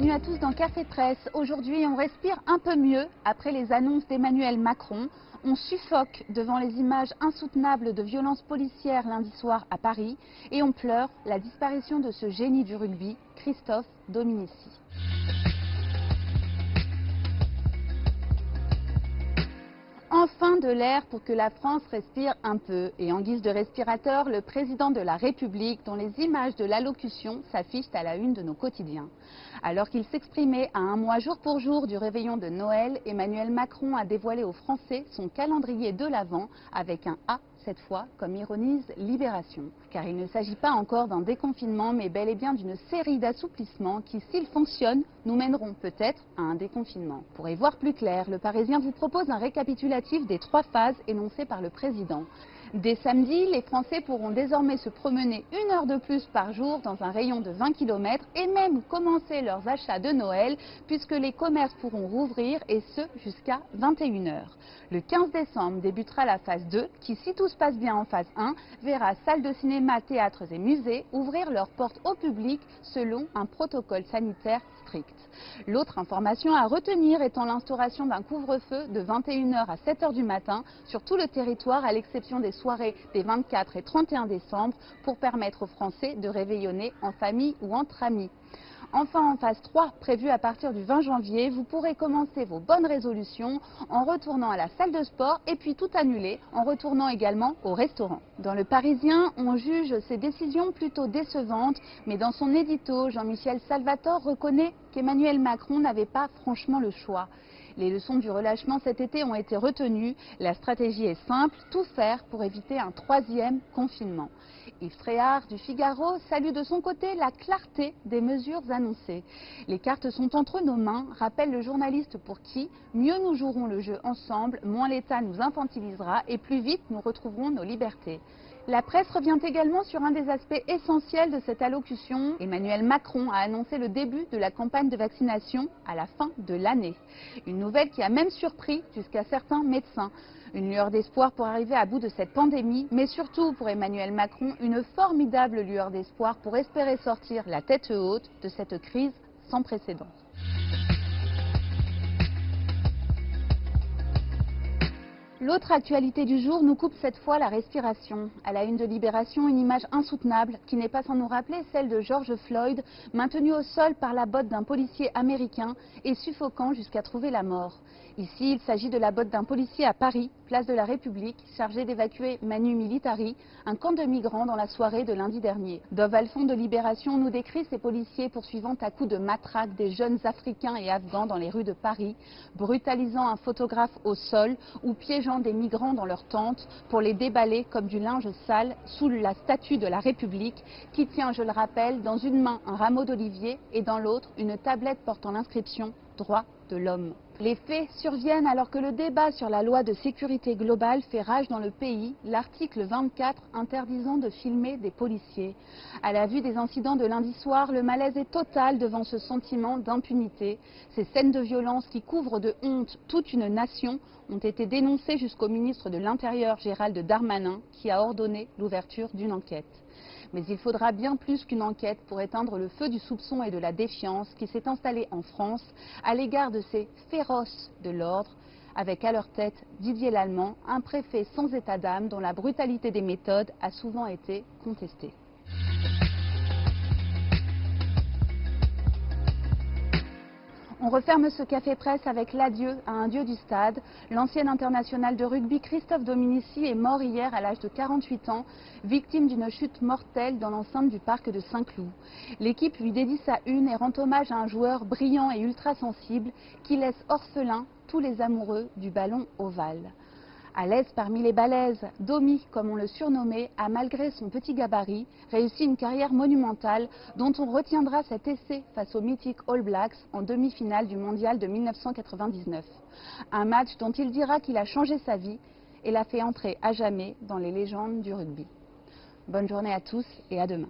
Bienvenue à tous dans Café Presse. Aujourd'hui, on respire un peu mieux après les annonces d'Emmanuel Macron. On suffoque devant les images insoutenables de violences policières lundi soir à Paris. Et on pleure la disparition de ce génie du rugby, Christophe Dominici. Enfin de l'air pour que la France respire un peu. Et en guise de respirateur, le président de la République, dont les images de l'allocution s'affichent à la une de nos quotidiens. Alors qu'il s'exprimait à un mois jour pour jour du réveillon de Noël, Emmanuel Macron a dévoilé aux Français son calendrier de l'Avent avec un A cette fois, comme ironise Libération. Car il ne s'agit pas encore d'un déconfinement, mais bel et bien d'une série d'assouplissements qui, s'ils fonctionnent, nous mèneront peut-être à un déconfinement. Pour y voir plus clair, le Parisien vous propose un récapitulatif des 3 phases énoncées par le président. Dès samedi, les Français pourront désormais se promener 1 heure de plus par jour dans un rayon de 20 km et même commencer leurs achats de Noël puisque les commerces pourront rouvrir et ce jusqu'à 21 h. Le 15 décembre débutera la phase 2 qui, si tout se passe bien en phase 1, verra salles de cinéma, théâtres et musées ouvrir leurs portes au public selon un protocole sanitaire strict. L'autre information à retenir étant l'instauration d'un couvre-feu de 21 h à 7 h du matin sur tout le territoire à l'exception des soirées des 24 et 31 décembre pour permettre aux Français de réveillonner en famille ou entre amis. Enfin, en phase 3, prévue à partir du 20 janvier, vous pourrez commencer vos bonnes résolutions en retournant à la salle de sport et puis tout annuler en retournant également au restaurant. Dans Le Parisien, on juge ces décisions plutôt décevantes, mais dans son édito, Jean-Michel Salvatore reconnaît qu'Emmanuel Macron n'avait pas franchement le choix. Les leçons du relâchement cet été ont été retenues. La stratégie est simple, tout faire pour éviter un 3e confinement. Yves Tréhard du Figaro salue de son côté la clarté des mesures annoncées. Les cartes sont entre nos mains, rappelle le journaliste pour qui mieux nous jouerons le jeu ensemble, moins l'État nous infantilisera et plus vite nous retrouverons nos libertés. La presse revient également sur un des aspects essentiels de cette allocution. Emmanuel Macron a annoncé le début de la campagne de vaccination à la fin de l'année. Une nouvelle qui a même surpris jusqu'à certains médecins. Une lueur d'espoir pour arriver à bout de cette pandémie, mais surtout pour Emmanuel Macron, une formidable lueur d'espoir pour espérer sortir la tête haute de cette crise sans précédent. L'autre actualité du jour nous coupe cette fois la respiration. À la une de Libération, une image insoutenable qui n'est pas sans nous rappeler celle de George Floyd, maintenu au sol par la botte d'un policier américain et suffocant jusqu'à trouver la mort. Ici, il s'agit de la botte d'un policier à Paris, place de la République, chargé d'évacuer Manu Militari, un camp de migrants dans la soirée de lundi dernier. Dov Alphon de Libération nous décrit ces policiers poursuivant à coups de matraque des jeunes Africains et Afghans dans les rues de Paris, brutalisant un photographe au sol ou piégeant des migrants dans leur tente pour les déballer comme du linge sale sous la statue de la République qui tient, je le rappelle, dans une main un rameau d'olivier et dans l'autre une tablette portant l'inscription « Droits de l'homme ». Les faits surviennent alors que le débat sur la loi de sécurité globale fait rage dans le pays, l'article 24 interdisant de filmer des policiers. À la vue des incidents de lundi soir, le malaise est total devant ce sentiment d'impunité. Ces scènes de violence qui couvrent de honte toute une nation ont été dénoncées jusqu'au ministre de l'Intérieur Gérald Darmanin qui a ordonné l'ouverture d'une enquête. Mais il faudra bien plus qu'une enquête pour éteindre le feu du soupçon et de la défiance qui s'est installé en France à l'égard de ces féroces de l'ordre, avec à leur tête Didier Lallement, un préfet sans état d'âme dont la brutalité des méthodes a souvent été contestée. On referme ce café presse avec l'adieu à un dieu du stade. L'ancien international de rugby Christophe Dominici est mort hier à l'âge de 48 ans, victime d'une chute mortelle dans l'enceinte du parc de Saint-Cloud. L'équipe lui dédie sa une et rend hommage à un joueur brillant et ultra sensible qui laisse orphelins tous les amoureux du ballon ovale. À l'aise parmi les balèzes, Domi, comme on le surnommait, a malgré son petit gabarit réussi une carrière monumentale dont on retiendra cet essai face aux mythiques All Blacks en demi-finale du mondial de 1999. Un match dont il dira qu'il a changé sa vie et l'a fait entrer à jamais dans les légendes du rugby. Bonne journée à tous et à demain.